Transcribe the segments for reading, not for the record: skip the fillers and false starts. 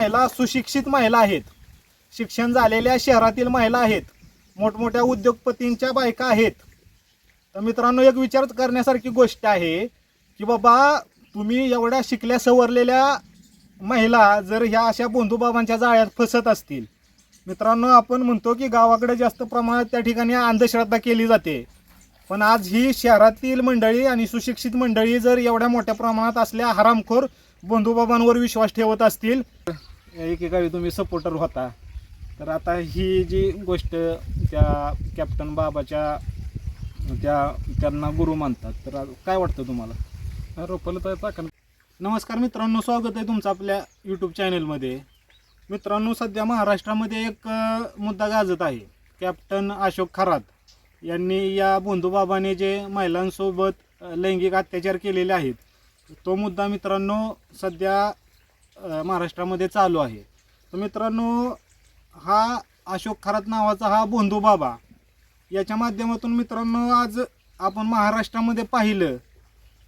महिला सुशिक्षित महिला आहेत, शिक्षण झालेल्या शहरातील महिला आहेत, मोठमोठ्या उद्योगपतींच्या बायका आहेत. तर मित्रांनो, एक विचार करण्यासारखी गोष्ट आहे की बाबा तुम्ही एवढ्या शिकल्या सवरलेल्या महिला जर ह्या अशा बंधुबाबांच्या जाळ्यात फसत असतील. मित्रांनो, आपण म्हणतो की गावाकडे जास्त प्रमाणात त्या ठिकाणी अंधश्रद्धा केली जाते, पण आज ही शहरातील मंडळी आणि सुशिक्षित मंडळी जर एवढ्या मोठ्या प्रमाणात असल्या हरामखोर बंधुबाबांवर विश्वास ठेवत असतील. एकेकाळी तुम्ही सपोर्टर होता, तर आता ही जी गोष्ट त्या कॅप्टन बाबाच्या त्यांना गुरु मानतात, तर काय वाटतं तुम्हाला? नमस्कार मित्रांनो, स्वागत आहे तुमचं आपल्या यूट्यूब चॅनलमध्ये. मित्रांनो, सध्या महाराष्ट्रामध्ये एक मुद्दा गाजत आहे. कॅप्टन अशोक खरात यांनी या बंधुबाबाने जे महिलांसोबत लैंगिक अत्याचार केलेले आहेत, तो मुद्दा मित्रांनो सध्या महाराष्ट्रामध्ये चालू आहे. तर मित्रांनो, हा अशोक खरात नावाचा हा बंधुबाबा, याच्या माध्यमातून मित्रांनो आज आपण महाराष्ट्रामध्ये पाहिलं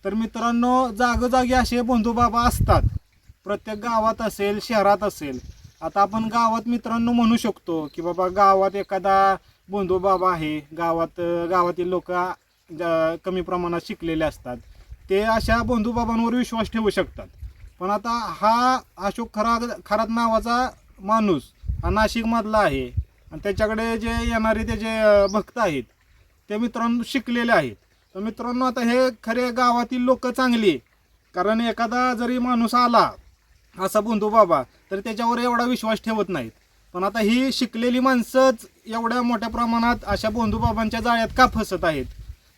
तर मित्रांनो जागोजागी असे बंधुबाबा असतात. प्रत्येक गावात असेल, शहरात असेल. आता आपण गावात मित्रांनो म्हणू शकतो की बाबा गावात एखादा बंधुबाबा आहे, गावातील लोक कमी प्रमाणात शिकलेले असतात, ते अशा बंधुबाबांवर विश्वास ठेवू शकतात. पण आता हा अशोक खरात नावाचा माणूस हा नाशिकमधला आहे आणि त्याच्याकडे जे येणारे त्याचे भक्त आहेत ते मित्रांनो शिकलेले आहेत. तर मित्रांनो, आता हे खरे गावातील लोक चांगली, कारण एखादा जरी माणूस आला असा बंधुबाबा तर त्याच्यावर एवढा विश्वास ठेवत नाहीत. पण आता ही शिकलेली माणसंच एवढ्या मोठ्या प्रमाणात अशा बंधुबाबांच्या जाळ्यात का फसत आहेत?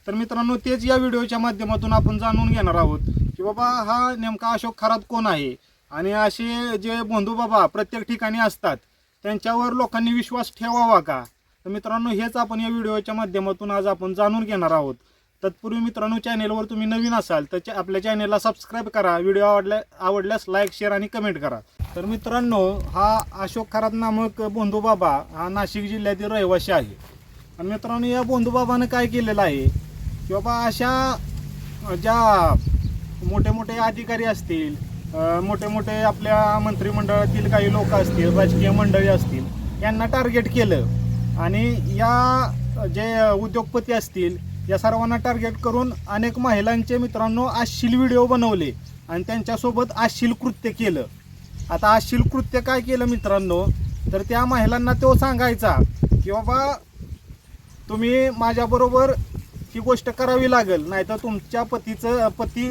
तर मित्रांनो, तेच या व्हिडिओच्या माध्यमातून आपण जाणून घेणार आहोत की बाबा हा नेमका अशोक खरात कोण आहे आणि असे जे बंधुबाबा प्रत्येक ठिकाणी असतात त्यांच्यावर लोकांनी विश्वास ठेवावा का? तर मित्रांनो, हेच आपण या व्हिडिओच्या माध्यमातून आज आपण जाणून घेणार आहोत. तत्पूर्वी मित्रांनो, चॅनेलवर तुम्ही नवीन असाल तर आपल्या चॅनेलला सबस्क्राईब करा, व्हिडिओ आवडल्यास लाईक, शेअर आणि कमेंट करा. तर मित्रांनो, हा अशोक खरात नामक बंधुबाबा हा नाशिक जिल्ह्यातील रहिवासी आहे. आणि मित्रांनो, या बंधुबाबानं काय केलेलं आहे की बाबा अशा ज्या मोठे मोठे अधिकारी असतील, मोठे मोठे आपल्या मंत्रिमंडळातील काही लोक असतील, राजकीय मंडळी असतील, यांना टार्गेट केलं आणि या जे उद्योगपती असतील या सर्वांना टार्गेट करून अनेक महिलांचे मित्रांनो अश्लील व्हिडिओ बनवले आणि त्यांच्यासोबत अश्लील कृत्य केलं. आता अश्लील कृत्य काय केलं मित्रांनो, तर त्या महिलांना तो सांगायचा की बाबा तुम्ही माझ्याबरोबर ही गोष्ट करावी लागेल, नाहीतर तुमच्या पती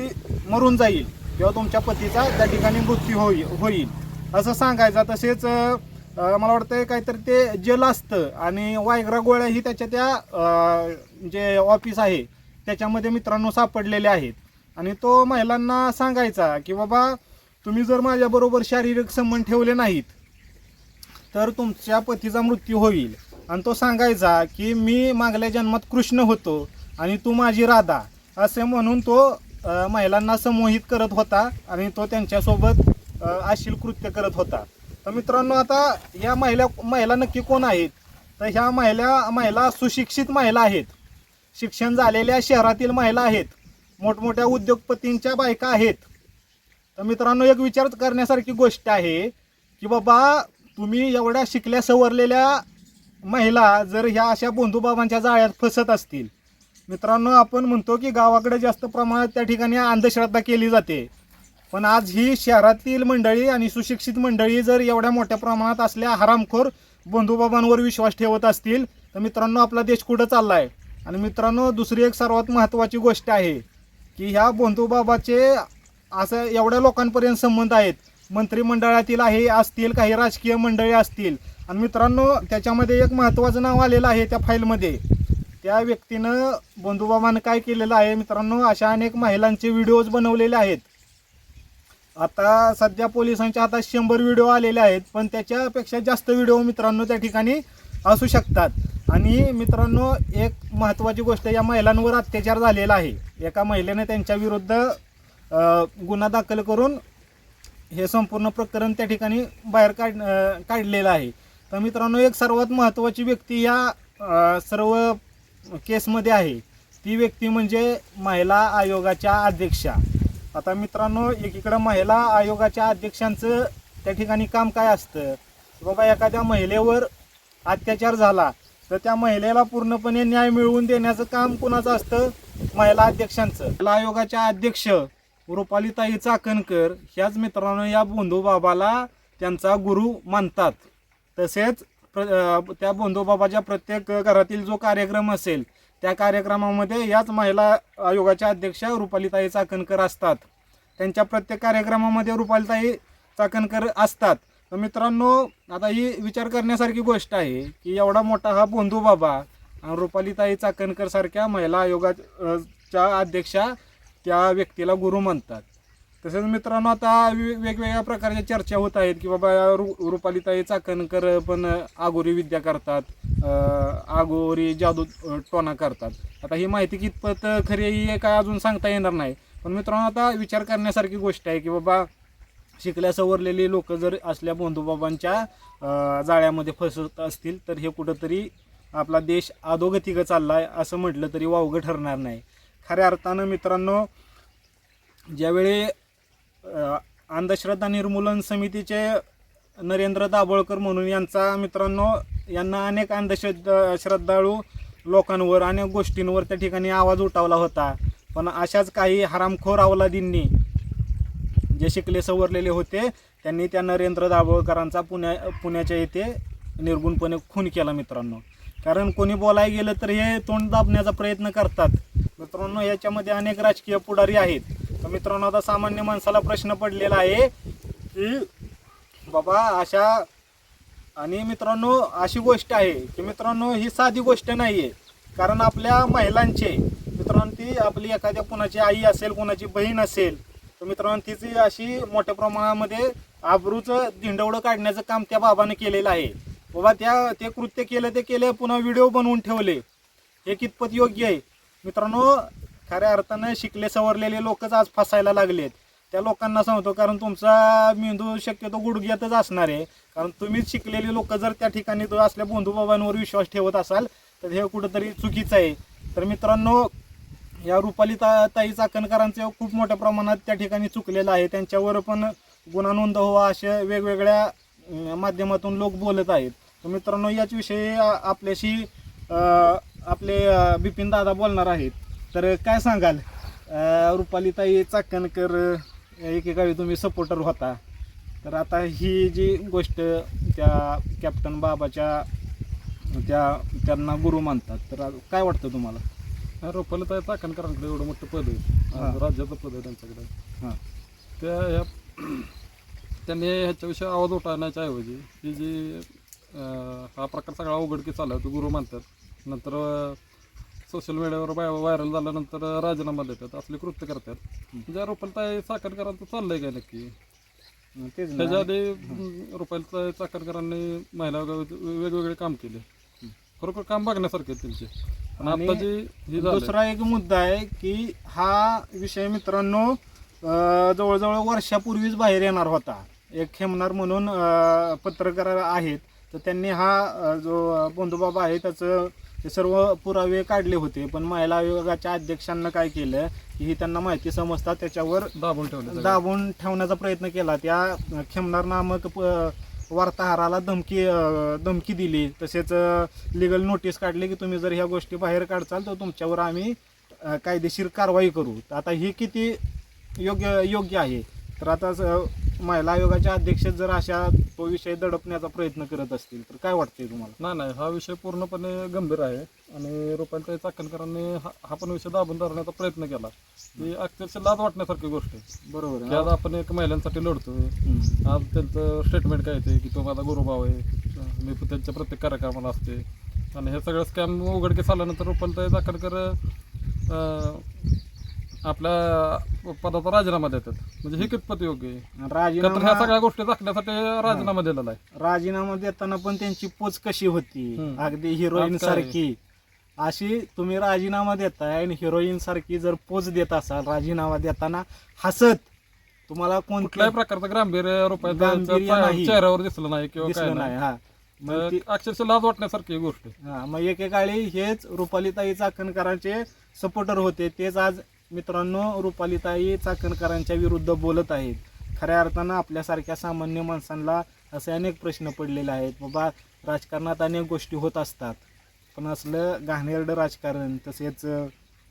मरून जाईल किंवा तुमच्या पतीचा त्या ठिकाणी मृत्यू होईल असं सांगायचा. तसेच मला वाटतं काहीतरी ते जेल असतं आणि वायग्रा गोळ्या ही त्याच्या त्या जे ऑफिस आहे त्याच्यामध्ये मित्रांनो सापडलेले आहेत. आणि तो महिलांना सांगायचा की बाबा तुम्ही जर माझ्याबरोबर शारीरिक संबंध ठेवले नाहीत तर तुमच्या पतीचा मृत्यू होईल. आणि तो सांगायचा की मी मागल्या जन्मात कृष्ण होतो आणि तू माझी राधा, असे म्हणून तो महिलांना संमोहित करत होता आणि तो त्यांच्यासोबत अश्लील कृत्य करत होता. तर मित्रांनो, आता या महिला नक्की कोण आहेत? तर ह्या महिला सुशिक्षित महिला आहेत, शिक्षण झालेल्या शहरातील महिला आहेत, मोठमोठ्या उद्योगपतींच्या बायका आहेत. तर मित्रांनो, एक विचार करण्यासारखी गोष्ट आहे की बाबा तुम्ही एवढ्या शिकल्या सवरलेल्या महिला जर ह्या अशा बंधुबाबांच्या जाळ्यात फसत असतील. मित्रांनो, आपण म्हणतो की गावाकडे जास्त प्रमाणात त्या ठिकाणी अंधश्रद्धा केली जाते, पण आज ही शहरातील मंडळी आणि सुशिक्षित मंडळी जर एवढ्या मोठ्या प्रमाणात असल्या हरामखोर बंधुबाबांवर विश्वास ठेवत असतील तर मित्रांनो आपला देश कुठं चालला आहे? आणि मित्रांनो, दुसरी एक सर्वात महत्त्वाची गोष्ट आहे की ह्या बंधुबाबाचे असं एवढ्या लोकांपर्यंत संबंध आहेत, मंत्रिमंडळातील असतील, काही राजकीय मंडळी असतील. आणि मित्रांनो, त्याच्यामध्ये एक महत्त्वाचं नाव आलेलं आहे त्या फाईलमध्ये. त्या व्यक्तीनं बंधुबाबानं काय केलेलं आहे मित्रांनो, अशा अनेक महिलांचे व्हिडिओज बनवलेले आहेत. आता सध्या पोलिसांच्या हातात 100 व्हिडिओ आलेले आहेत, पण त्याच्यापेक्षा जास्त व्हिडिओ मित्रांनो त्या ठिकाणी असू शकतात. आणि मित्रांनो, एक महत्त्वाची गोष्ट, या महिलांवर अत्याचार झालेला आहे. एका महिलेने त्यांच्या विरुद्ध गुन्हा दाखल करून हे संपूर्ण प्रकरण त्या ठिकाणी बाहेर काढलेलं आहे. तर मित्रांनो, एक सर्वात महत्त्वाची व्यक्ती या सर्व केसमध्ये आहे, ती व्यक्ती म्हणजे महिला आयोगाच्या अध्यक्षा. आता मित्रांनो, एकीकडे महिला आयोगाच्या अध्यक्षांचं त्या ठिकाणी काम काय असतं की बाबा एखाद्या महिलेवर अत्याचार झाला तर त्या महिलेला पूर्णपणे न्याय मिळवून देण्याचं काम कुणाचं असतं? महिला अध्यक्षांचं. महिला आयोगाच्या अध्यक्ष रुपालीताई चाकणकर ह्याच मित्रांनो या बोंधूबाबाला त्यांचा गुरु मानतात. तसेच त्या बोंधूबाबाच्या प्रत्येक घरातील जो कार्यक्रम असेल त्या कार्यक्रमामध्ये याच महिला आयोगाच्या अध्यक्षा रुपालीताई चाकणकर असतात. त्यांच्या प्रत्येक कार्यक्रमामध्ये रुपालीताई चाकणकर असतात. तर मित्रांनो, आता ही विचार करण्यासारखी गोष्ट आहे की एवढा मोठा हा बोंधूबाबा आणि रुपालीताई चाकणकर सारख्या महिला आयोगाच्या अध्यक्षा त्या व्यक्तीला गुरु म्हणतात. तसेच मित्रांनो, आता वेगवेगळ्या प्रकारच्या चर्चा होत आहेत की बाबा रुपालीताई चाकणकर पण आगोरी विद्या करतात, आगोरी जादू टोना करतात. आता ही माहिती कितपत खरी आहे काय अजून सांगता येणार नाही. पण मित्रांनो, आता विचार करण्यासारखी गोष्ट आहे की बाबा शिकल्या सवरलेली लोक जर असल्या बोंधूबाबांच्या जाळ्यामध्ये फसत असतील तर हे कुठंतरी आपला देश अधोगतीकडे चालला आहे असं म्हटलं तरी वावगं ठरणार नाही. खऱ्या अर्थानं मित्रांनो, ज्यावेळी अंधश्रद्धा निर्मूलन समितीचे नरेंद्र दाभोळकर म्हणून यांना अनेक श्रद्धाळू लोकांवर अनेक गोष्टींवर त्या ठिकाणी आवाज उठवला होता. पण अशाच काही हरामखोर अवलादींनी जे शिकले सवरलेले होते त्यांनी त्या नरेंद्र दाभोळकरांचा पुण्याच्या येथे निर्गुणपणे खून केला मित्रांनो. कारण कोणी बोलायला गेलं तर हे तोंड दाबण्याचा प्रयत्न करतात. मित्रांनो, याच्यामध्ये अनेक राजकीय पुढारी आहेत. तर मित्रांनो, आता सामान्य माणसाला प्रश्न पडलेला आहे की बाबा आणि मित्रांनो अशी गोष्ट आहे की मित्रांनो ही साधी गोष्ट नाही आहे. कारण आपल्या महिलांचे मित्रांनो, ती आपली एखाद्या कुणाची आई असेल, कुणाची बहीण असेल तर मित्रांनो तिची अशी मोठ्या प्रमाणामध्ये आबरूचं धिंडवडं काढण्याचं काम त्या बाबाने केलेलं आहे. बाबा ते कृत्य केले पुन्हा व्हिडिओ बनवून ठेवले. हे कितपत योग्य आहे? मित्रांनो, खऱ्या अर्थानं शिकले सवरलेले लोकच आज फसायला लागलेत. त्या लोकांना सांगतो, कारण तुमचा मेंदू शक्यतो गुडघ्यातच असणार आहे. कारण तुम्हीच शिकलेले लोक जर त्या ठिकाणी असल्या बोंधूबाबांवर विश्वास ठेवत असाल तर हे कुठंतरी चुकीचं आहे. तर मित्रांनो, या रुपालीताई चाकणकरांचे खूप मोठ्या प्रमाणात त्या ठिकाणी चुकलेलं आहे. त्यांच्यावर पण गुन्हा नोंद व्हावा अशा वेगवेगळ्या माध्यमातून लोक बोलत आहेत. तर मित्रांनो, याच विषयी आपल्याशी आपले बिपिन दादा बोलणार आहेत. तर काय सांगाल? रुपालीताई चाकणकर एकेकाळी तुम्ही सपोर्टर होता, तर आता ही जी गोष्ट त्या कॅप्टन बाबाच्या त्यांना गुरु मानतात, तर काय वाटतं तुम्हाला? रुपालीताई चाकणकरांकडे एवढं मोठं पद आहे, राज्याचं पद आहे त्यांच्याकडे. त्यांनी ह्याच्याविषयी आवाज उठवण्याच्या ऐवजी ही जी हा प्रकार सगळा उघडकीस आला तो गुरु मानतात, नंतर सोशल मीडियावर व्हायरल झाल्यानंतर राजीनामा देतात, असले कृत्य करतात. म्हणजे रुपालीताई चाकणकरांचं चाललंय काय नक्की? त्याच्या आधी रुपालीताई चाकणकरांनी महिला वेगवेगळे काम केले, खरोखर काम बघण्यासारखे त्यांचे. आणि दुसरा एक मुद्दा आहे की हा विषय मित्रांनो जवळजवळ वर्षापूर्वीच बाहेर येणार होता. एक खेमनार म्हणून पत्रकार आहेत, तर त्यांनी हा जो बोंधूबाबा आहे त्याचं ते सर्व पुरावे काढले होते. पण महिला आयोगाच्या अध्यक्षांना काय केलं की ही त्यांना माहिती समजतात त्याच्यावर दाबून ठेवण्याचा प्रयत्न केला. त्या खेमनार नामक वार्ताहराला धमकी दिली. तसेच लिगल नोटीस काढली की तुम्ही जर ह्या गोष्टी बाहेर काढचाल तर तुमच्यावर आम्ही कायदेशीर कारवाई करू. तर आता ही किती योग्य आहे? तर आता महिला आयोगाच्या अध्यक्ष जर अशा तो विषय दडपण्याचा प्रयत्न करत असतील तर काय वाटतंय तुम्हाला? नाही, हा विषय पूर्णपणे गंभीर आहे आणि रुपालीताई चाकणकरांनी हा पण विषय दाबून धरण्याचा प्रयत्न केला. ही अक्षरशः लाज वाटण्यासारखी गोष्ट आहे. बरोबर की आज आपण एक महिलांसाठी लढतोय. आज त्यांचं स्टेटमेंट काय येते की तो माझा गुरुभाव आहे, मी त्यांच्या प्रत्येक कार्यक्रमाला असते, आणि हे सगळं स्कॅम उघडकीस आल्यानंतर रुपालीताई चाकणकर आपल्या पदाचा राजीनामा देतात. म्हणजे हे कितपत योग्य आहे? ह्या सगळ्या गोष्टी दाखवण्यासाठी राजीनामा दिलेला आहे. राजीनामा देताना पण त्यांची पोच कशी होती, अगदी हिरोईन सारखी. अशी तुम्ही राजीनामा देताय आणि हिरोईन सारखी जर पोच देत असाल राजीनामा देताना हसत, तुम्हाला कुठल्याही प्रकारचं गांभीर्य रुपालीताई चेहऱ्यावर दिसलं नाही किंवा दिसलं नाही. अक्षरशः लाज वाटण्यासारखी गोष्ट. मग एकेकाळी हेच रुपालीताई चाकणकरांचे सपोर्टर होते, तेच आज मित्रांनो रुपालीताई चाकणकरांच्या विरुद्ध बोलत आहेत. खऱ्या अर्थानं आपल्यासारख्या सामान्य माणसांना असे अनेक प्रश्न पडलेले आहेत. बाबा राजकारणात अनेक गोष्टी होत असतात, पण असलं घाणेरडं राजकारण, तसेच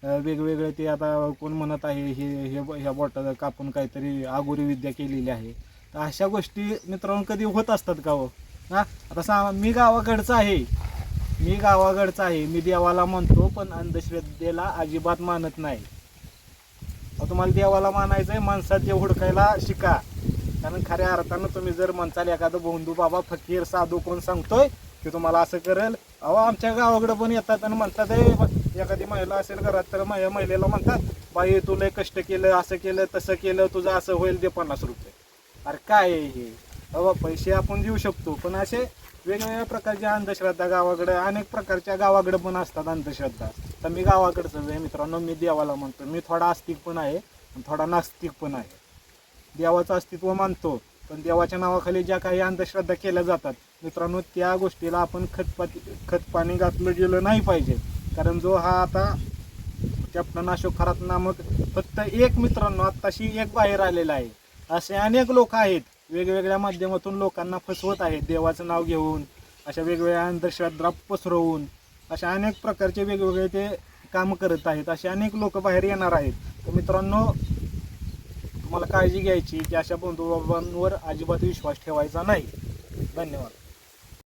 वेगवेगळे ते आता कोण म्हणत आहे हे ह्या बोटाला कापून काहीतरी आगोरी विद्या केलेली आहे. तर अशा गोष्टी मित्रांनो कधी होत असतात का हो? हां, आता मी गावाकडचा आहे, मी देवाला म्हणतो, पण अंधश्रद्धेला अजिबात मानत नाही. तुम्हाला देवाला मानायचं आहे, माणसात जे हुडकायला शिका. कारण खऱ्या अर्थानं तुम्ही जर म्हणताल एखादं बंधू बाबा फकीर साधू कोण सांगतोय की तुम्हाला असं करेल, अहो आमच्या गावाकडं पण येतात आणि म्हणतात एखादी महिला असेल घरात तर महिलेला म्हणतात, बाई तू लय कष्ट केलं, असं केलं तसं केलं, तुझं असं होईल, दे 50 रुपये. अरे काय आहे हे? अहो पैसे आपण देऊ शकतो, पण असे वेगवेगळ्या प्रकारच्या अंधश्रद्धा गावाकडे, अनेक प्रकारच्या गावाकडे पण असतात अंधश्रद्धा. तर मी गावाकडचं आहे मित्रांनो, मी देवाला म्हणतो. मी थोडा आस्तिक पण आहे आणि थोडा नास्तिक पण आहे. देवाचं अस्तित्व मानतो, पण देवाच्या नावाखाली ज्या काही अंधश्रद्धा केल्या जातात मित्रांनो, त्या गोष्टीला आपण खतपाणी घातलं गेलं नाही पाहिजे. कारण जो हा आता कॅप्टन अशोक खरात नामक फक्त एक मित्रांनो आत्ताशी एक बाहेर आलेला आहे. असे अनेक लोक आहेत वेगवेगळ्या माध्यमातून लोकांना फसवत आहेत, देवाचं नाव घेऊन, अशा वेगवेगळ्या अंधश्रद्धा पसरवून, अशा अनेक प्रकारचे वेगवेगळे ते काम करत आहेत. असे अनेक लोक बाहेर येणार आहेत. तर मित्रांनो तुम्हाला काळजी घ्यायची की अशा बंधुबाबांवर अजिबात विश्वास ठेवायचा नाही. धन्यवाद.